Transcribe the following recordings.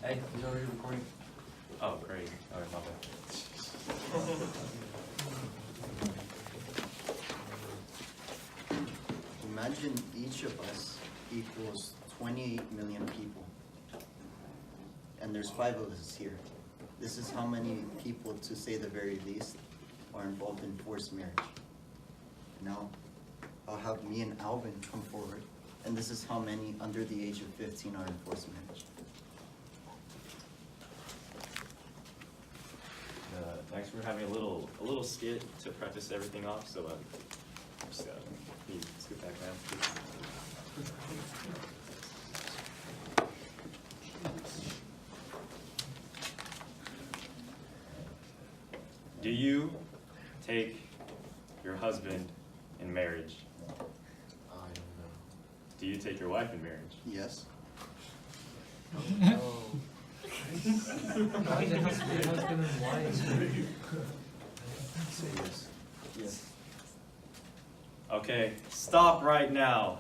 Hey, he's already recording. Oh, great. All right, my bad. Imagine each of us equals 28 million people. And there's 5 of us here. This is how many people, to say the very least, are involved in forced marriage. Now, I'll have me and Alvin come forward, and this is how many under the age of 15 are in forced marriage. Next, we're having a little skit to practice everything off. So, just can you scoot back down, please? Do you take your husband in marriage? I don't know. Do you take your wife in marriage? Yes? No. Why does it have to be husband and wife? Say yes. Yes. Okay, stop right now.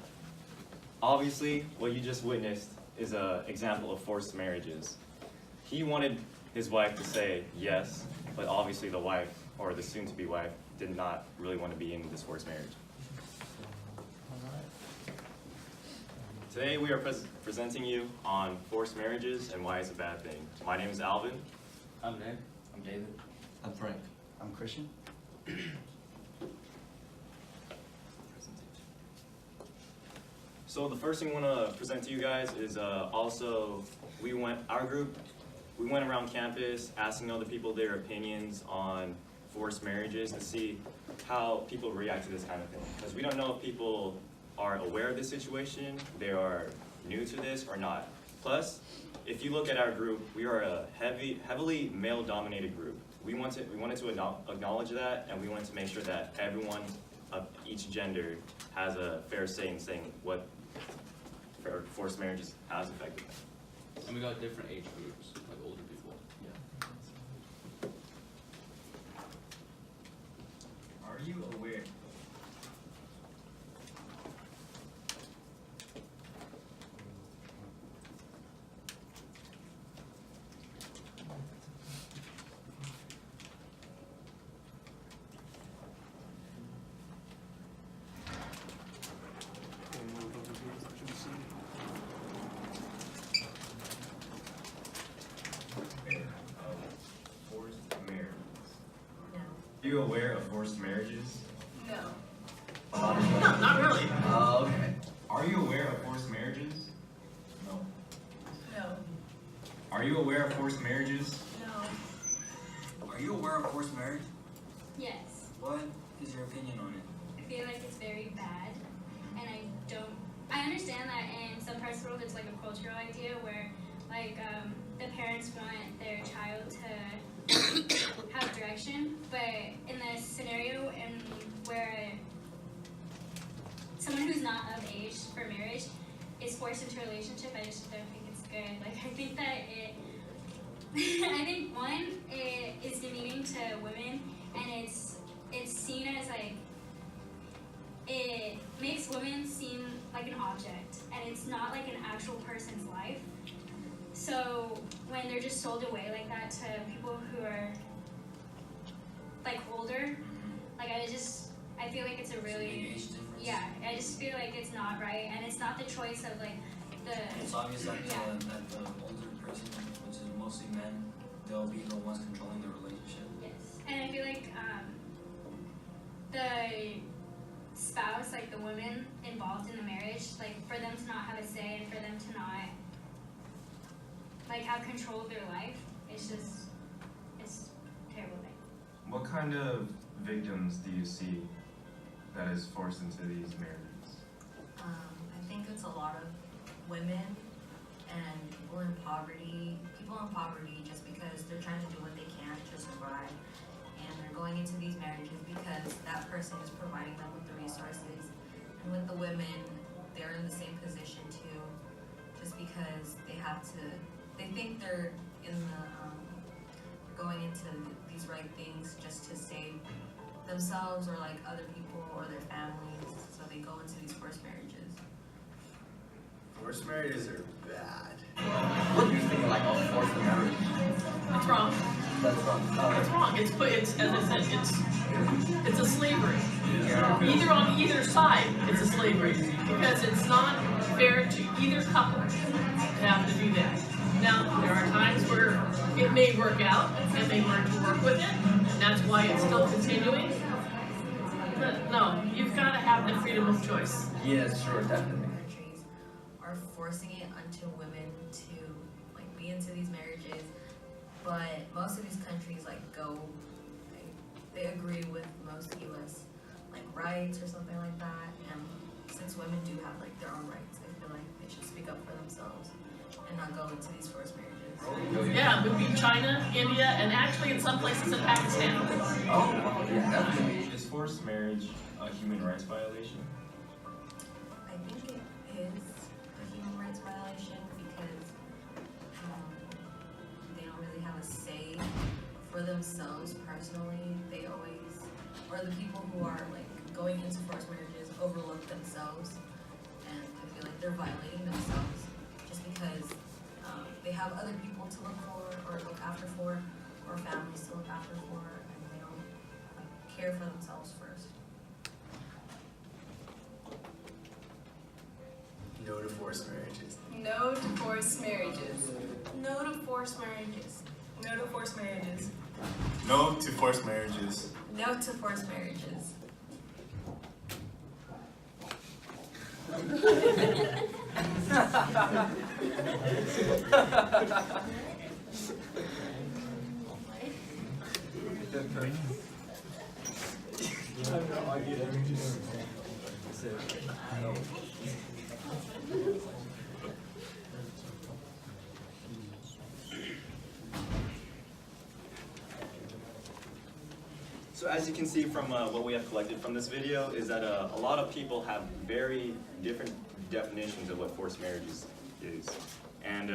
Obviously, what you just witnessed is an example of forced marriages. He wanted his wife to say yes, but obviously the wife, or the soon-to-be wife, did not really want to be in this forced marriage. Today we are presenting you on forced marriages and why it's a bad thing. My name is Alvin. I'm Nick. I'm David. I'm Frank. I'm Christian. So the first thing I want to present to you guys is also our group went around campus asking other people their opinions on forced marriages to see how people react to this kind of thing. Because we don't know if people are aware of this situation, they are new to this or not. Plus, if you look at our group, we are a heavily male-dominated group. We wanted to acknowledge that, and we wanted to make sure that everyone of each gender has a fair say in saying what forced marriages has affected them. And we got different age groups, like older people. Yeah. Are you aware? Are you aware of forced marriages? No. Not really. Oh, okay. Are you aware of forced marriages? No. No. Are you aware of forced marriages? No. Are you aware of forced marriage? Yes. What is your opinion on it? I feel like it's very bad, and I understand that in some parts of the world it's like a cultural idea where like the parents want their child to have direction, but in the scenario in where someone who's not of age for marriage is forced into a relationship, I just don't think it's good. Like I think that I think one, it is demeaning to women, and it's seen as like, it makes women seem like an object, and it's not like an actual person's life. So when they're just sold away like that to people who are like older, like I feel like it's a really, yeah, I just feel like it's not right, and it's not the choice of like the. It's obvious that, yeah. that the older person, which is mostly men, they'll be the ones controlling the relationship. Yes, and I feel like the spouse, like the women involved in the marriage, like for them to not have a say and for them to not like have control of their life, it's a terrible thing. What kind of victims do you see that is forced into these marriages? I think it's a lot of women and people in poverty just because they're trying to do what they can to survive, and they're going into these marriages because that person is providing them with the resources. And with the women, they're in the same position too, just because they think they're in going into these right things just to save themselves or like other people or their families, so they go into these forced marriages. Forced marriages are bad. What do you think of like all forced marriage? It's wrong. That's wrong. It's wrong. It's as I said, it's a slavery. Either on either side, it's a slavery because it's not fair to either couple to have to do that. Now there are times where it may work out and they learn to work with it, and that's why it's still continuing. But no, you've got to have the freedom of choice. Yes, sure, definitely. Countries are forcing it onto women to like be into these marriages, but most of these countries they agree with most U.S. like rights or something like that, and since women do have like their own rights, I feel like they should speak up for themselves and not go into these forced marriages. Yeah, it would be China, India, and actually in some places in Pakistan. Oh, yeah, definitely. Is forced marriage a human rights violation? I think it is a human rights violation because they don't really have a say for themselves personally. They always, or the people who are like going into forced marriages overlook themselves, and I feel like they're violating themselves just because they have other people to look for or look after for, or families to look after for, and they don't care for themselves first. No to forced marriages. No to forced marriages. No to forced marriages. No to forced marriages. No to forced marriages. No to forced marriages. So as you can see from what we have collected from this video is that a lot of people have very different definitions of what forced marriages is. And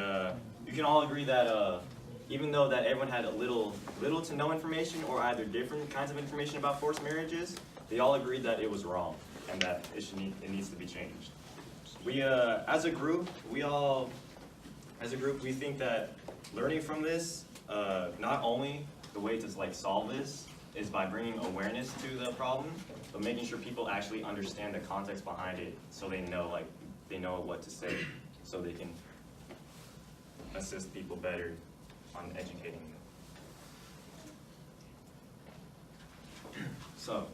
you can all agree that even though that everyone had a little to no information or either different kinds of information about forced marriages, they all agreed that it was wrong and that it needs to be changed. We, as a group, we think that learning from this, not only the way to like solve this is by bringing awareness to the problem, but making sure people actually understand the context behind it, so they know what to say, so they can assist people better on educating them. So,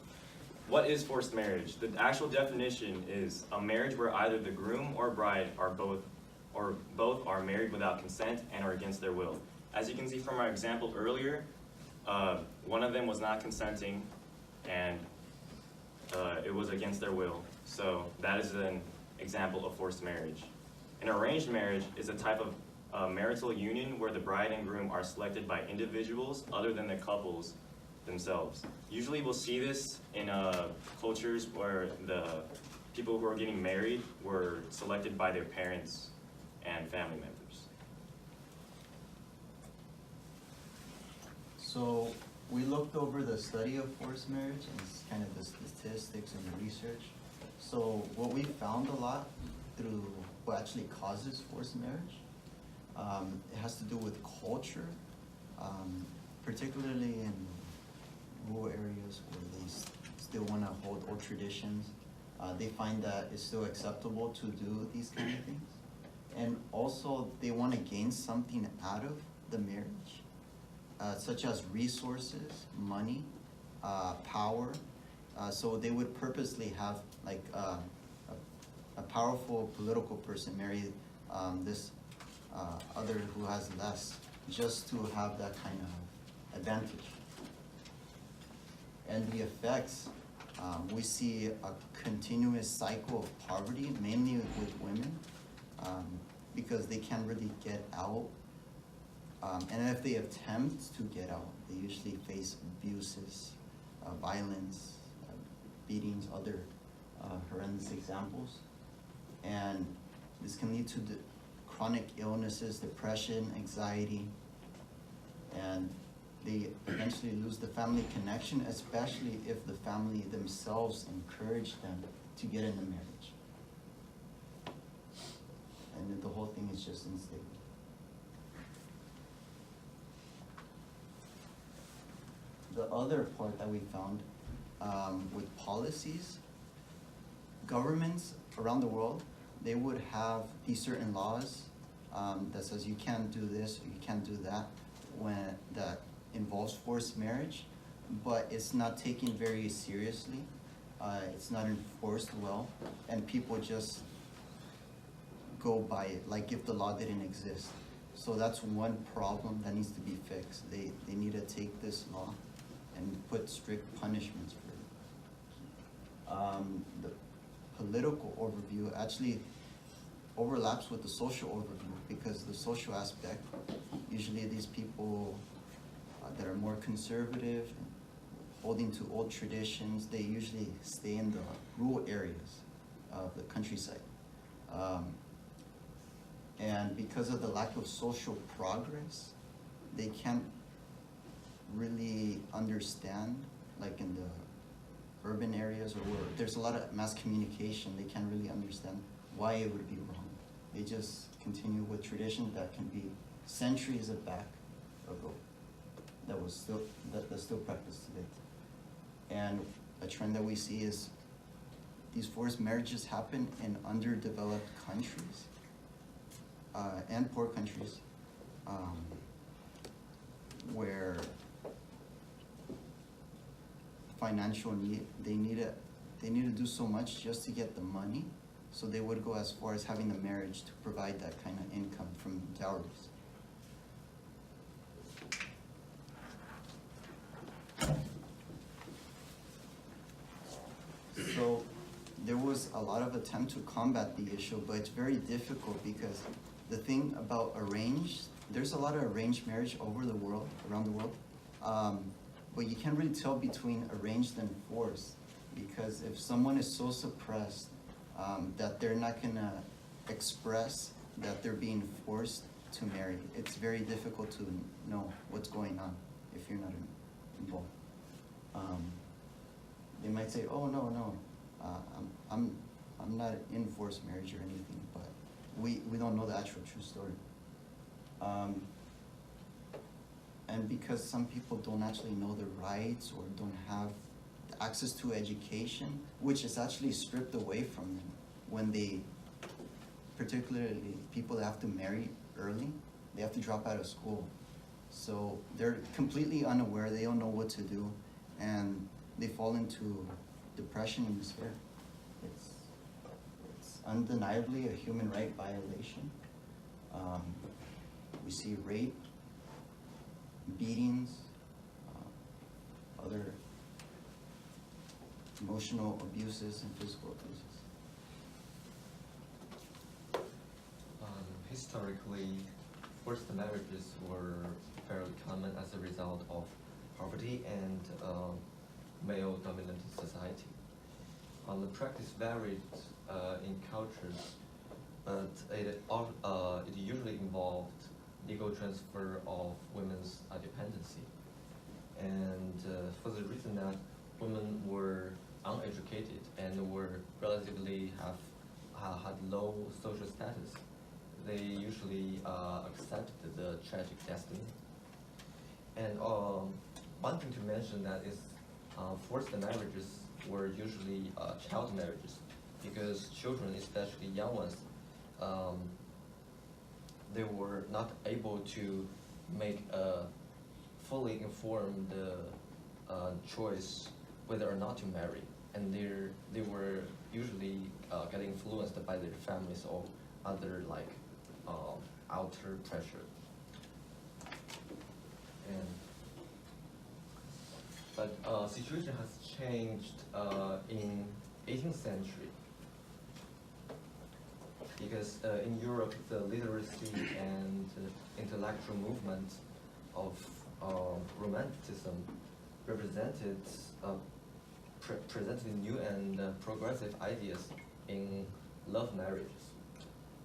what is forced marriage? The actual definition is a marriage where either the groom or bride are both are married without consent and are against their will. As you can see from our example earlier, one of them was not consenting, and it was against their will. So that is an example of forced marriage. An arranged marriage is a type of marital union where the bride and groom are selected by individuals other than the couples themselves. Usually we'll see this in cultures where the people who are getting married were selected by their parents and family members. So we looked over the study of forced marriage and kind of the statistics and the research. So what we found a lot through what actually causes forced marriage, it has to do with culture, particularly in rural areas where they still want to hold old traditions. They find that it's still acceptable to do these kind of things. And also they want to gain something out of the marriage. Such as resources, money, power. So they would purposely have like a powerful political person marry this other who has less, just to have that kind of advantage. And the effects, we see a continuous cycle of poverty, mainly with women, because they can't really get out. And if they attempt to get out, they usually face abuses, violence, beatings, other horrendous examples. And this can lead to chronic illnesses, depression, anxiety, and they eventually lose the family connection, especially if the family themselves encourage them to get into marriage. it's just unstable. The other part that we found with policies, governments around the world, they would have these certain laws that says you can't do this or you can't do that when that involves forced marriage, but it's not taken very seriously. It's not enforced well, and people just go by it like if the law didn't exist. So that's one problem that needs to be fixed. They need to take this law and put strict punishments for it. The political overview actually overlaps with the social overview, because the social aspect, usually these people that are more conservative, holding to old traditions, they usually stay in the rural areas of the countryside. And because of the lack of social progress, they can't really understand, like in the urban areas or where there's a lot of mass communication, they can't really understand why it would be wrong. They just continue with traditions that can be centuries back ago that's still practiced today. And a trend that we see is these forced marriages happen in underdeveloped countries and poor countries where financial need, they need to do so much just to get the money, so they would go as far as having the marriage to provide that kind of income from dowries. So there was a lot of attempt to combat the issue, but it's very difficult because the thing about there's a lot of arranged marriage over the world, around the world, but you can't really tell between arranged and forced, because if someone is so suppressed that they're not gonna express that they're being forced to marry, it's very difficult to know what's going on if you're not involved. They might say, "Oh no, I'm not in forced marriage or anything," but we don't know the actual true story. And because some people don't actually know their rights or don't have access to education, which is actually stripped away from them when they, particularly people that have to marry early, they have to drop out of school. So they're completely unaware, they don't know what to do, and they fall into depression and despair. It's undeniably a human right violation. We see rape, beatings, other emotional abuses and physical abuses. Historically, forced marriages were fairly common as a result of poverty and male-dominant society. The practice varied in cultures, but it usually involved legal transfer of women's dependency. And for the reason that women were uneducated and were relatively had low social status, they usually accepted the tragic destiny. And one thing to mention that is forced marriages were usually child marriages, because children, especially young ones, they were not able to make a fully informed choice whether or not to marry, and they were usually getting influenced by their families or other outer pressure. But situation has changed in 18th century, because in Europe the literacy and intellectual movement of Romanticism presented new and progressive ideas in love marriages.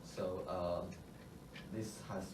So this has